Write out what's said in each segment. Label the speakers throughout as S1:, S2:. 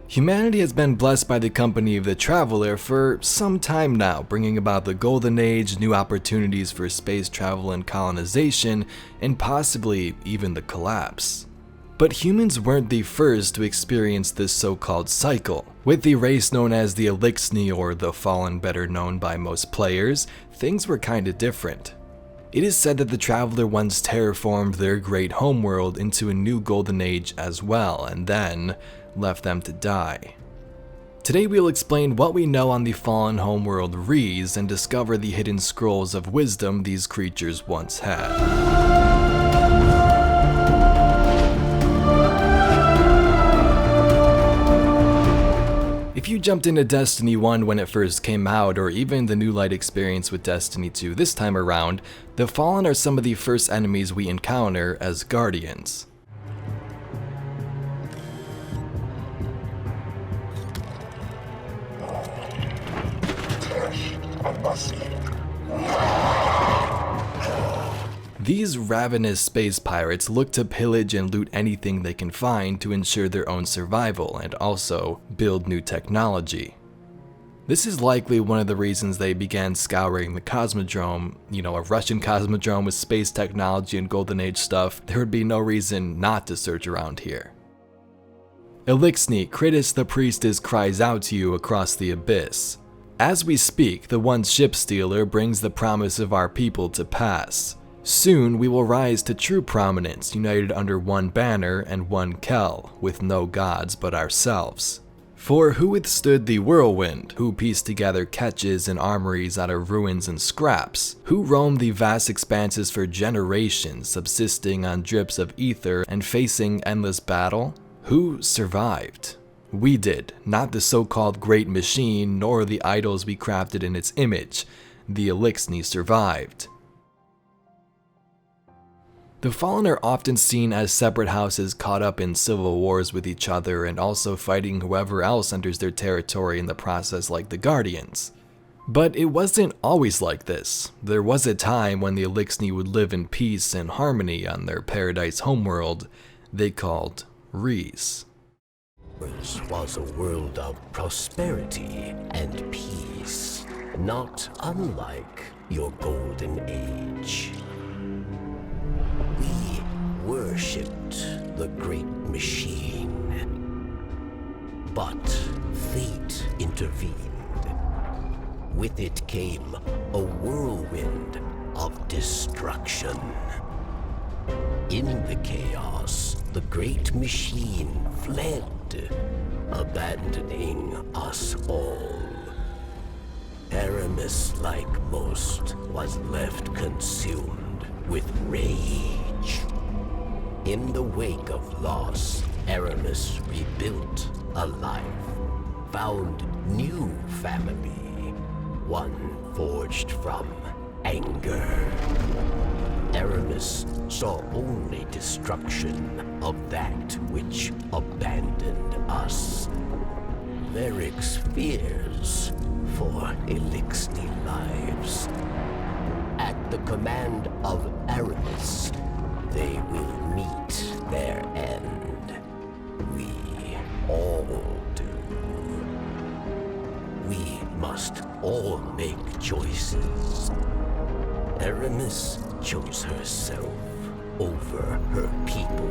S1: Humanity has been blessed by the company of the Traveler for some time now, bringing about the Golden Age, new opportunities for space travel and colonization, and possibly even the collapse. But humans weren't the first to experience this so-called cycle. With the race known as the Eliksni, or the Fallen better known by most players, things were kinda different. It is said that the Traveler once terraformed their great homeworld into a new Golden Age as well, and then left them to die. Today we'll explain what we know on the fallen homeworld Riis and discover the hidden scrolls of wisdom these creatures once had. If you jumped into Destiny 1 when it first came out, or even the New Light experience with Destiny 2 this time around, the Fallen are some of the first enemies we encounter as Guardians. These ravenous space pirates look to pillage and loot anything they can find to ensure their own survival and also build new technology. This is likely one of the reasons they began scouring the Cosmodrome, a Russian Cosmodrome with space technology and Golden Age stuff. There would be no reason not to search around here. Eliksni, Kritis the priestess cries out to you across the abyss. As we speak, the one ship stealer brings the promise of our people to pass. Soon we will rise to true prominence, united under one banner and one Kel, with no gods but ourselves. For who withstood the whirlwind, who pieced together catches and armories out of ruins and scraps, who roamed the vast expanses for generations, subsisting on drips of ether and facing endless battle? Who survived? We did, not the so-called great machine, nor the idols we crafted in its image. The Eliksni survived. The Fallen are often seen as separate houses caught up in civil wars with each other and also fighting whoever else enters their territory in the process, like the Guardians. But it wasn't always like this. There was a time when the Eliksni would live in peace and harmony on their paradise homeworld they called Riis.
S2: Was a world of prosperity and peace, not unlike your golden age. We worshipped the great machine, but fate intervened. With it came a whirlwind of destruction. In the chaos, the great machine fled, abandoning us all. Eramis, like most, was left consumed with rage. In the wake of loss, Eramis rebuilt a life, found new family, one forged from anger. Eramis saw only destruction of that which abandoned us. Variks fears for Eliksni lives. At the command of Eramis, they will meet their end. We all do. We must all make choices. Eramis chose herself over her people.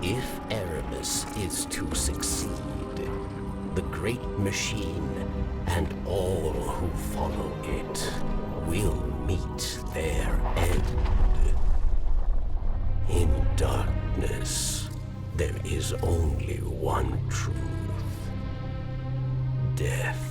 S2: If Eramis is to succeed, the great machine and all who follow it will meet their end. In darkness, there is only one truth: death.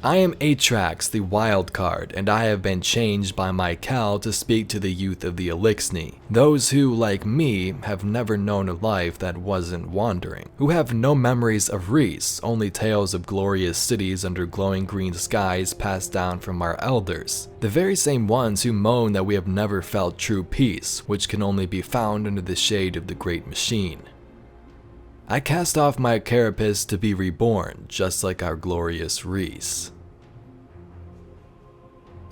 S1: I am Atrax, the wild card, and I have been changed by my Kel to speak to the youth of the Eliksni, those who, like me, have never known a life that wasn't wandering, who have no memories of Riis, only tales of glorious cities under glowing green skies passed down from our elders, the very same ones who moan that we have never felt true peace, which can only be found under the shade of the great machine. I cast off my carapace to be reborn, just like our glorious Riis.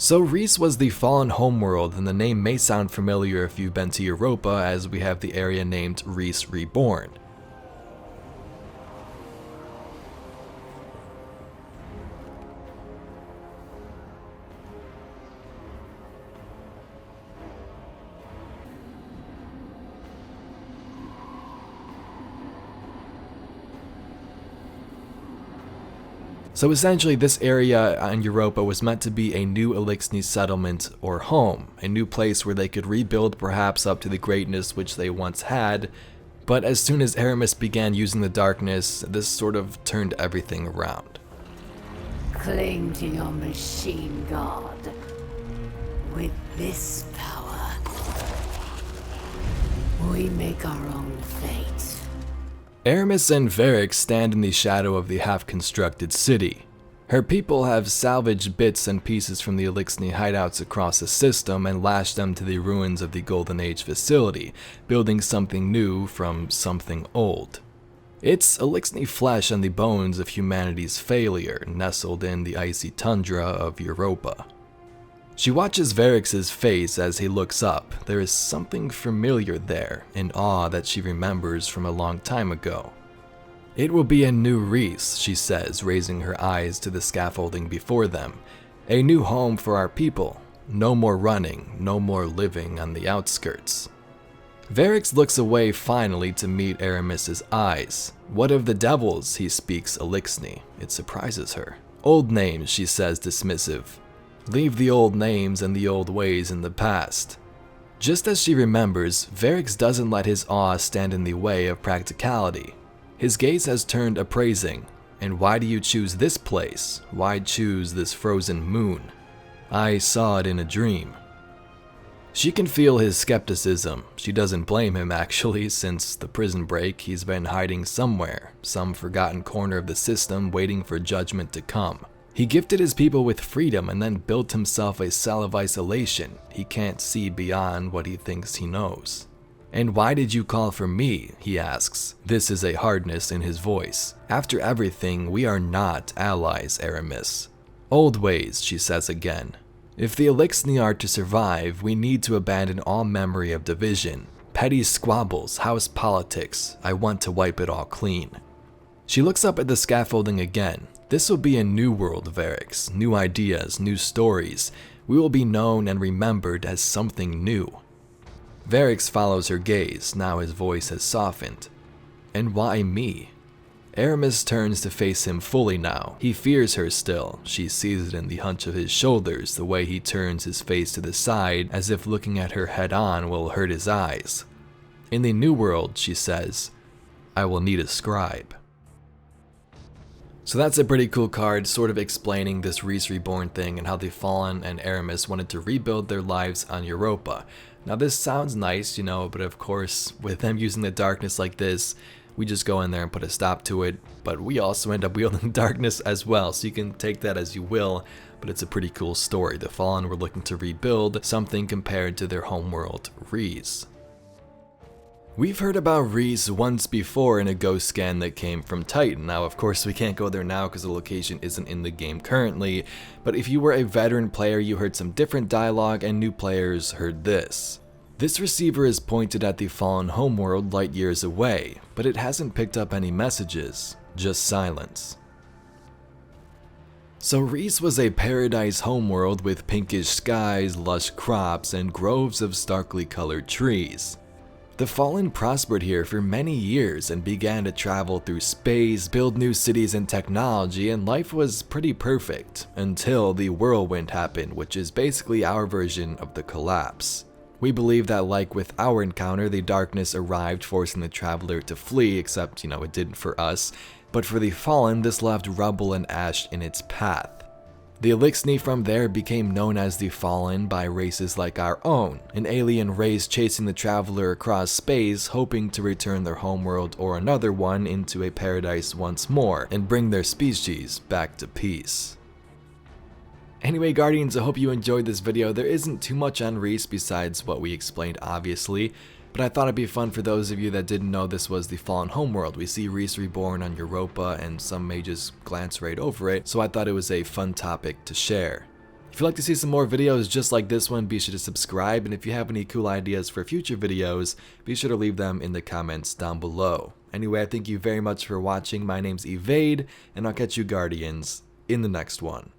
S1: So Riis was the fallen homeworld, and the name may sound familiar if you've been to Europa, as we have the area named Riis Reborn. So essentially, this area on Europa was meant to be a new Eliksni settlement or home, a new place where they could rebuild perhaps up to the greatness which they once had, but as soon as Eramis began using the darkness, this sort of turned everything around.
S3: Cling to your machine god. With this power, we make our own fate.
S1: Eramis and Variks stand in the shadow of the half-constructed city. Her people have salvaged bits and pieces from the Eliksni hideouts across the system and lashed them to the ruins of the Golden Age facility, building something new from something old. It's Eliksni flesh and the bones of humanity's failure, nestled in the icy tundra of Europa. She watches Variks' face as he looks up. There is something familiar there, an awe that she remembers from a long time ago. "It will be a new Riis," she says, raising her eyes to the scaffolding before them. "A new home for our people. No more running, no more living on the outskirts." Variks looks away finally to meet Eramis' eyes. "What of the devils?" he speaks Eliksni. It surprises her. "Old names," she says, dismissive. "Leave the old names and the old ways in the past." Just as she remembers, Variks doesn't let his awe stand in the way of practicality. His gaze has turned appraising. "And why do you choose this place? Why choose this frozen moon?" "I saw it in a dream." She can feel his skepticism. She doesn't blame him actually. Since the prison break, he's been hiding somewhere, some forgotten corner of the system waiting for judgment to come. He gifted his people with freedom and then built himself a cell of isolation. He can't see beyond what he thinks he knows. "And why did you call for me?" he asks. This is a hardness in his voice. "After everything, we are not allies, Eramis." "Old ways," she says again. "If the Eliksni are to survive, we need to abandon all memory of division. Petty squabbles, house politics. I want to wipe it all clean." She looks up at the scaffolding again. "This will be a new world, Variks. New ideas, new stories. We will be known and remembered as something new." Variks follows her gaze. Now his voice has softened. "And why me?" Eramis turns to face him fully now. He fears her still. She sees it in the hunch of his shoulders, the way he turns his face to the side, as if looking at her head on will hurt his eyes. "In the new world," she says, "I will need a scribe." So that's a pretty cool card, sort of explaining this Riis Reborn thing and how the Fallen and Eramis wanted to rebuild their lives on Europa. Now this sounds nice, you know, but of course, with them using the darkness like this, we just go in there and put a stop to it, but we also end up wielding darkness as well, so you can take that as you will, but it's a pretty cool story. The Fallen were looking to rebuild something compared to their homeworld, Riis. We've heard about Riis once before in a ghost scan that came from Titan. Now, of course, we can't go there now because the location isn't in the game currently, but if you were a veteran player, you heard some different dialogue, and new players heard this. This receiver is pointed at the fallen homeworld light years away, but it hasn't picked up any messages, just silence. So Riis was a paradise homeworld with pinkish skies, lush crops, and groves of starkly colored trees. The Fallen prospered here for many years and began to travel through space, build new cities and technology, and life was pretty perfect until the whirlwind happened, which is basically our version of the collapse. We believe that, like with our encounter, the darkness arrived, forcing the traveler to flee, except, it didn't for us, but for the Fallen, this left rubble and ash in its path. The Eliksni from there became known as the Fallen by races like our own, an alien race chasing the traveler across space, hoping to return their homeworld or another one into a paradise once more, and bring their species back to peace. Anyway, Guardians, I hope you enjoyed this video. There isn't too much on Riis besides what we explained, obviously, but I thought it'd be fun for those of you that didn't know this was the Fallen Homeworld. We see Riis Reborn on Europa, and some may just glance right over it, so I thought it was a fun topic to share. If If you'd like to see some more videos just like this one, be sure to subscribe, and if you have any cool ideas for future videos, be sure to leave them in the comments down below. Anyway, I thank you very much for watching. My name's Evade, and I'll catch you Guardians in the next one.